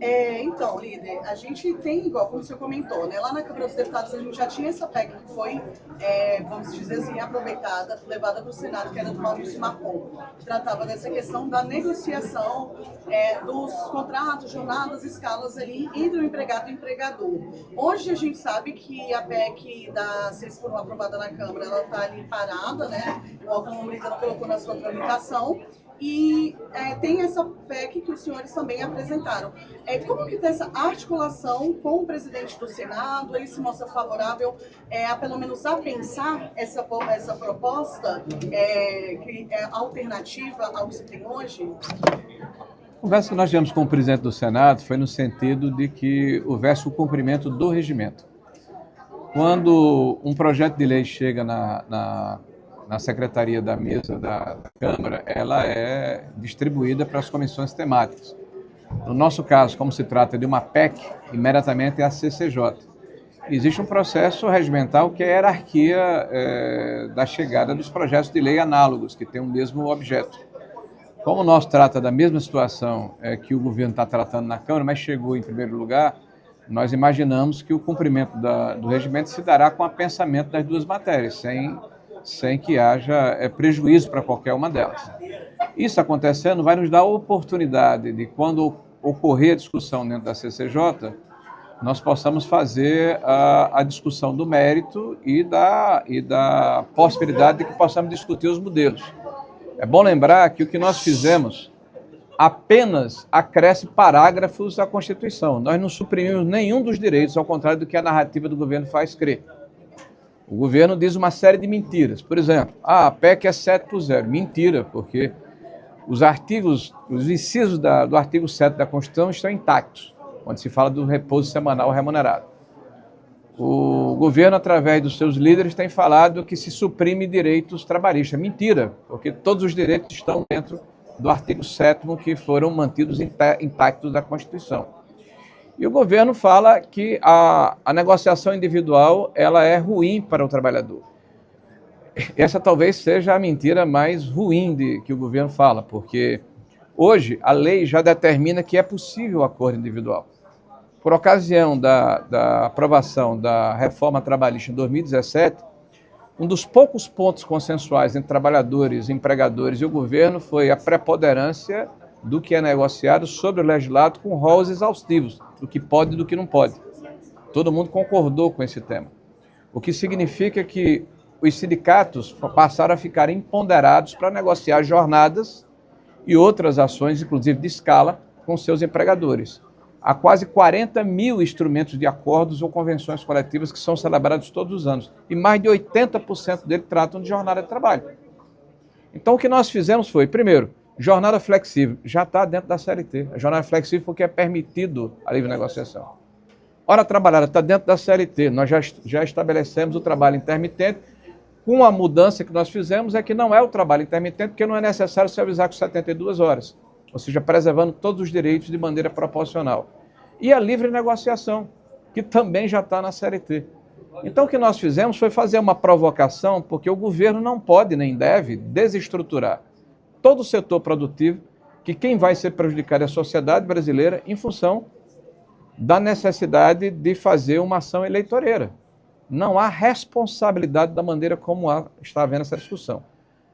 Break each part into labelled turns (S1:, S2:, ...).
S1: Então, líder, a gente tem, igual como você comentou, né? Lá na Câmara dos Deputados a gente já tinha essa PEC que foi, vamos dizer assim, aproveitada, levada para o Senado, que era do Maurício Marcon, que tratava dessa questão da negociação dos contratos, jornadas, escalas ali entre o empregado e o empregador. Hoje a gente sabe que a PEC se eles foram aprovada na Câmara, ela está ali parada, né? O Alckmin ainda não colocou na sua tramitação. E tem essa PEC que os senhores também apresentaram. Como que está essa articulação com o presidente do Senado? Ele se mostra favorável a pelo menos a pensar essa proposta que é alternativa ao que se tem hoje?
S2: A conversa que nós tivemos com o presidente do Senado foi no sentido de que houvesse o cumprimento do regimento. Quando um projeto de lei chega na secretaria da mesa da Câmara, ela é distribuída para as comissões temáticas. No nosso caso, como se trata de uma PEC, imediatamente é a CCJ. Existe um processo regimental que é a hierarquia da chegada dos projetos de lei análogos, que têm o mesmo objeto. Como o nosso trata da mesma situação que o governo está tratando na Câmara, mas chegou em primeiro lugar, nós imaginamos que o cumprimento do regimento se dará com o apensamento das duas matérias, sem que haja prejuízo para qualquer uma delas. Isso acontecendo vai nos dar a oportunidade de, quando ocorrer a discussão dentro da CCJ, nós possamos fazer a discussão do mérito e da possibilidade de que possamos discutir os modelos. É bom lembrar que o que nós fizemos apenas acresce parágrafos à Constituição. Nós não suprimimos nenhum dos direitos, ao contrário do que a narrativa do governo faz crer. O governo diz uma série de mentiras. Por exemplo, a PEC é 7+0. Mentira, porque os incisos do artigo 7 da Constituição estão intactos, quando se fala do repouso semanal remunerado. O governo, através dos seus líderes, tem falado que se suprime direitos trabalhistas. Mentira, porque todos os direitos estão dentro do artigo 7º, que foram mantidos intactos da Constituição. E o governo fala que a negociação individual ela é ruim para o trabalhador. Essa talvez seja a mentira mais ruim que o governo fala, porque hoje a lei já determina que é possível o acordo individual. Por ocasião da aprovação da reforma trabalhista em 2017, um dos poucos pontos consensuais entre trabalhadores, empregadores e o governo foi a preponderância do que é negociado sobre o legislado com rolos exaustivos, do que pode e do que não pode. Todo mundo concordou com esse tema. O que significa que os sindicatos passaram a ficar empoderados para negociar jornadas e outras ações, inclusive de escala, com seus empregadores. Há quase 40 mil instrumentos de acordos ou convenções coletivas que são celebrados todos os anos, e mais de 80% deles tratam de jornada de trabalho. Então, o que nós fizemos foi, primeiro, jornada flexível, já está dentro da CLT. A jornada flexível porque é permitido a livre negociação. Hora trabalhada está dentro da CLT. Nós já estabelecemos o trabalho intermitente. Com a mudança que nós fizemos é que não é o trabalho intermitente, porque não é necessário se avisar com 72 horas. Ou seja, preservando todos os direitos de maneira proporcional. E a livre negociação, que também já está na CLT. Então, o que nós fizemos foi fazer uma provocação, porque o governo não pode nem deve desestruturar todo o setor produtivo, que quem vai ser prejudicado é a sociedade brasileira em função da necessidade de fazer uma ação eleitoreira. Não há responsabilidade da maneira como está havendo essa discussão.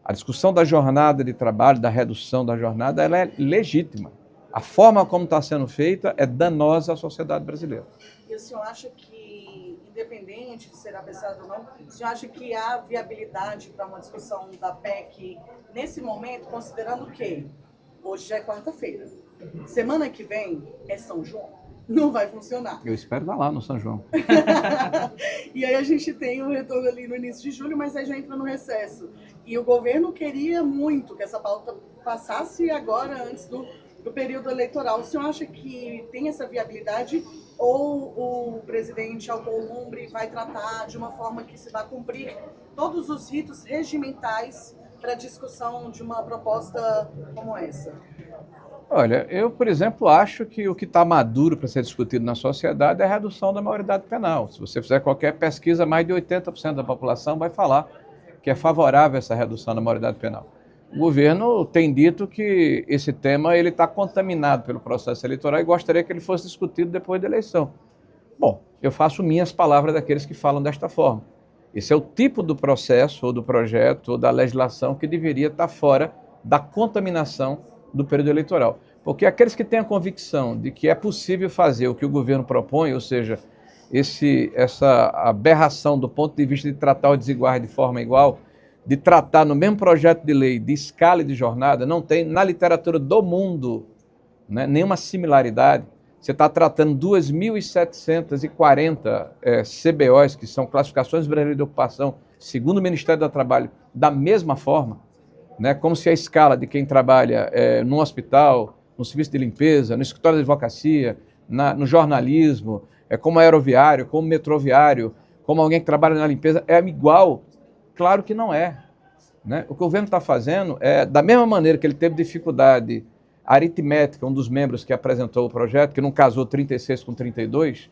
S2: A discussão da jornada de trabalho, da redução da jornada, ela é legítima. A forma como está sendo feita é danosa à sociedade brasileira.
S1: E o senhor acha que, independente de ser apreciado ou não, o senhor acha que há viabilidade para uma discussão da PEC nesse momento, considerando que hoje já é quarta-feira, semana que vem é São João? Não vai funcionar.
S2: Eu espero estar lá no São João.
S1: E aí a gente tem um retorno ali no início de julho, mas aí já entra no recesso. E o governo queria muito que essa pauta passasse agora, antes do período eleitoral. O senhor acha que tem essa viabilidade ou o presidente Alcolumbre vai tratar de uma forma que se vai cumprir todos os ritos regimentais para a discussão de uma proposta como essa?
S2: Olha, eu, por exemplo, acho que o que está maduro para ser discutido na sociedade é a redução da maioridade penal. Se você fizer qualquer pesquisa, mais de 80% da população vai falar que é favorável a essa redução da maioridade penal. o governo tem dito que esse tema está contaminado pelo processo eleitoral e gostaria que ele fosse discutido depois da eleição. Bom, eu faço minhas palavras daqueles que falam desta forma. Esse é o tipo do processo, ou do projeto, ou da legislação que deveria estar fora da contaminação do período eleitoral. Porque aqueles que têm a convicção de que é possível fazer o que o governo propõe, ou seja, essa aberração do ponto de vista de tratar os desiguais de forma igual, de tratar no mesmo projeto de lei de escala e de jornada, não tem na literatura do mundo, né, nenhuma similaridade. Você está tratando 2.740 CBOs, que são classificações brasileiras de ocupação, segundo o Ministério do Trabalho, da mesma forma, né, como se a escala de quem trabalha num hospital, no serviço de limpeza, no escritório de advocacia, no jornalismo, como aeroviário, como metroviário, como alguém que trabalha na limpeza, é igual. Claro que não é, né? O que o governo está fazendo é, da mesma maneira que ele teve dificuldade aritmética, um dos membros que apresentou o projeto, que não casou 36 com 32,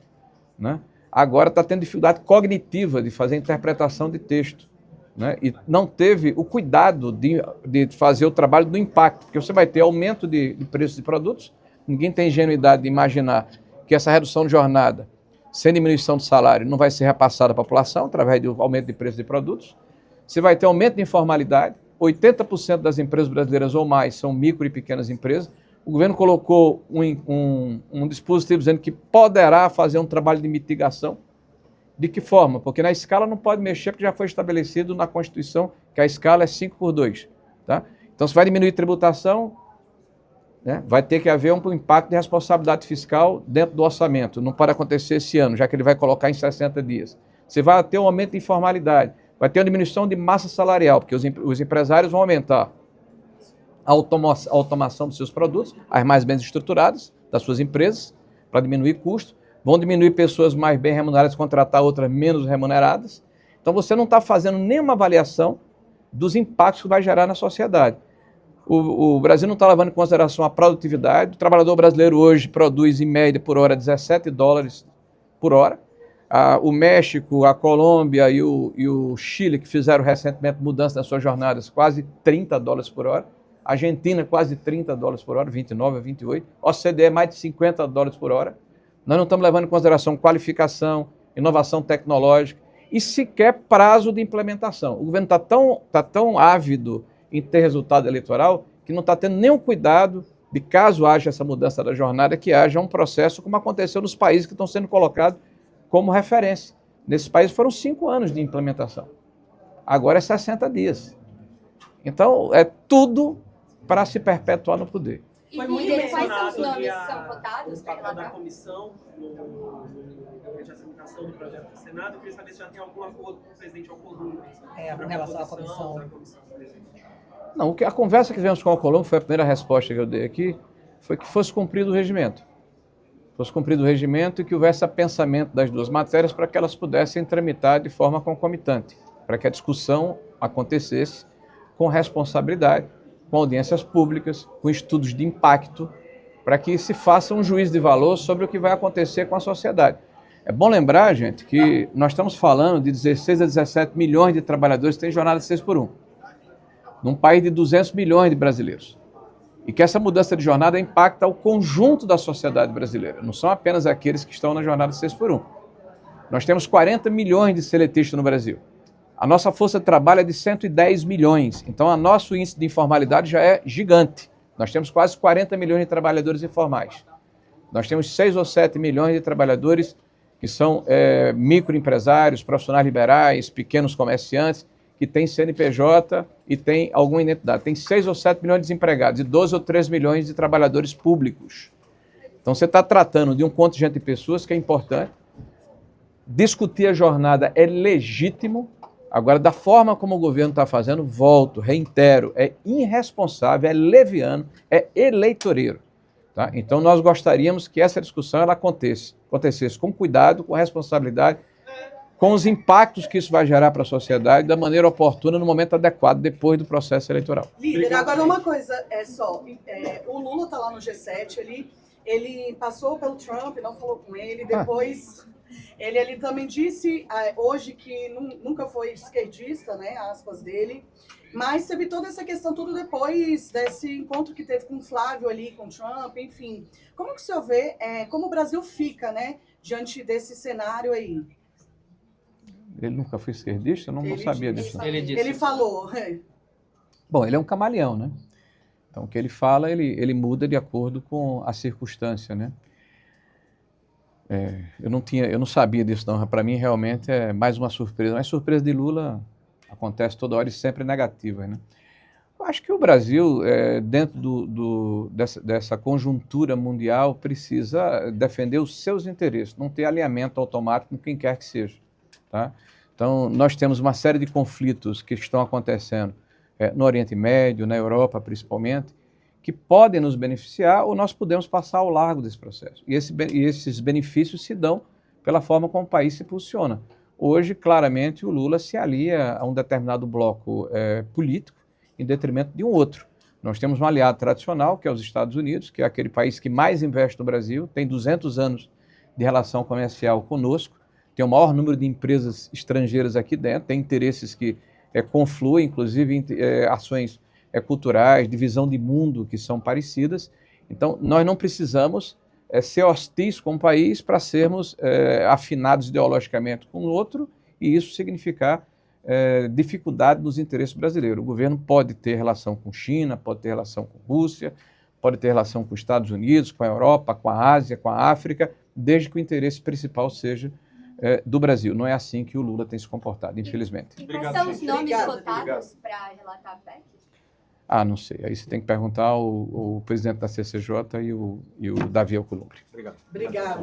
S2: né? Agora está tendo dificuldade cognitiva de fazer interpretação de texto, né? E não teve o cuidado de fazer o trabalho do impacto, porque você vai ter aumento de preços de produtos, ninguém tem ingenuidade de imaginar que essa redução de jornada, sem diminuição de salário, não vai ser repassada à população através do aumento de preço de produtos. Você vai ter aumento de informalidade, 80% das empresas brasileiras ou mais são micro e pequenas empresas. O governo colocou um dispositivo dizendo que poderá fazer um trabalho de mitigação. De que forma? Porque na escala não pode mexer, porque já foi estabelecido na Constituição que a escala é 5/2. Tá? Então, se vai diminuir tributação, né, vai ter que haver um impacto de responsabilidade fiscal dentro do orçamento. Não pode acontecer esse ano, já que ele vai colocar em 60 dias. Você vai ter um aumento de informalidade. Vai ter uma diminuição de massa salarial, porque os empresários vão aumentar a automação dos seus produtos, as mais bem estruturadas das suas empresas, para diminuir custo, vão diminuir pessoas mais bem remuneradas, contratar outras menos remuneradas. Então você não está fazendo nenhuma avaliação dos impactos que vai gerar na sociedade. O Brasil não está levando em consideração a produtividade. O trabalhador brasileiro hoje produz, em média, por hora, $17 por hora. O México, a Colômbia e o Chile, que fizeram recentemente mudança nas suas jornadas, quase $30 por hora. A Argentina, quase $30 por hora, 29 a 28. OCDE, mais de $50 por hora. Nós não estamos levando em consideração qualificação, inovação tecnológica e sequer prazo de implementação. O governo está tão ávido em ter resultado eleitoral que não está tendo nenhum cuidado de, caso haja essa mudança da jornada, que haja um processo como aconteceu nos países que estão sendo colocados como referência. Nesses países foram 5 anos de implementação. Agora é 60 dias. Então, é tudo para se perpetuar no poder.
S3: Foi muito mencionado
S4: quais são os nomes que são votados?
S3: o papel da comissão no tramitação do projeto do Senado. Eu queria saber se já tem algum acordo com o presidente Alcolumbre.
S5: Com relação à comissão.
S2: Não, a conversa que tivemos com o Alcolumbre, foi a primeira resposta que eu dei aqui, foi que fosse cumprido o regimento. Fosse cumprido o regimento e que houvesse apensamento das duas matérias para que elas pudessem tramitar de forma concomitante, para que a discussão acontecesse com responsabilidade, com audiências públicas, com estudos de impacto, para que se faça um juízo de valor sobre o que vai acontecer com a sociedade. É bom lembrar, gente, que nós estamos falando de 16 a 17 milhões de trabalhadores que têm jornada 6x1, num país de 200 milhões de brasileiros. E que essa mudança de jornada impacta o conjunto da sociedade brasileira, não são apenas aqueles que estão na jornada 6x1. Nós temos 40 milhões de seletistas no Brasil. A nossa força de trabalho é de 110 milhões, então o nosso índice de informalidade já é gigante. Nós temos quase 40 milhões de trabalhadores informais. Nós temos 6 ou 7 milhões de trabalhadores que são microempresários, profissionais liberais, pequenos comerciantes, que têm CNPJ e têm alguma identidade. Tem 6 ou 7 milhões de desempregados e 12 ou 13 milhões de trabalhadores públicos. Então você está tratando de um contingente de pessoas que é importante. Discutir a jornada é legítimo. Agora, da forma como o governo está fazendo, volto, reitero, é irresponsável, é leviano, é eleitoreiro. Tá? Então nós gostaríamos que essa discussão ela acontecesse com cuidado, com responsabilidade, com os impactos que isso vai gerar para a sociedade, da maneira oportuna, no momento adequado, depois do processo eleitoral.
S1: Líder, agora uma coisa o Lula está lá no G7, ele passou pelo Trump, não falou com ele, depois ele também disse hoje que nunca foi esquerdista, né, aspas dele, mas teve toda essa questão tudo depois desse encontro que teve com o Flávio ali, com o Trump, enfim. Como que o senhor vê, como o Brasil fica, né, diante desse cenário aí?
S2: Ele nunca foi esquerdista? Eu não sabia disso.
S1: Ele falou.
S2: Bom, ele é um camaleão, né? Então, o que ele fala, ele muda de acordo com a circunstância, né? Eu não sabia disso, não. Para mim, realmente, é mais uma surpresa. Mas surpresa de Lula acontece toda hora e sempre negativa, né? Eu acho que o Brasil, dentro dessa conjuntura mundial, precisa defender os seus interesses, não ter alinhamento automático com quem quer que seja, tá? Então, nós temos uma série de conflitos que estão acontecendo no Oriente Médio, na Europa principalmente, que podem nos beneficiar ou nós podemos passar ao largo desse processo. E esses benefícios se dão pela forma como o país se posiciona. Hoje, claramente, o Lula se alia a um determinado bloco político em detrimento de um outro. Nós temos um aliado tradicional, que é os Estados Unidos, que é aquele país que mais investe no Brasil, tem 200 anos de relação comercial conosco, tem o maior número de empresas estrangeiras aqui dentro, tem interesses que confluem, inclusive ações culturais, de visão de mundo que são parecidas. Então, nós não precisamos ser hostis com o país para sermos afinados ideologicamente com o outro e isso significar dificuldade nos interesses brasileiros. O governo pode ter relação com China, pode ter relação com Rússia, pode ter relação com os Estados Unidos, com a Europa, com a Ásia, com a África, desde que o interesse principal seja do Brasil. Não é assim que o Lula tem se comportado, infelizmente.
S4: E quais são os nomes votados para relatar a PEC?
S2: Não sei. Aí você tem que perguntar ao presidente da CCJ e o Davi Alcolumbre.
S1: Obrigado.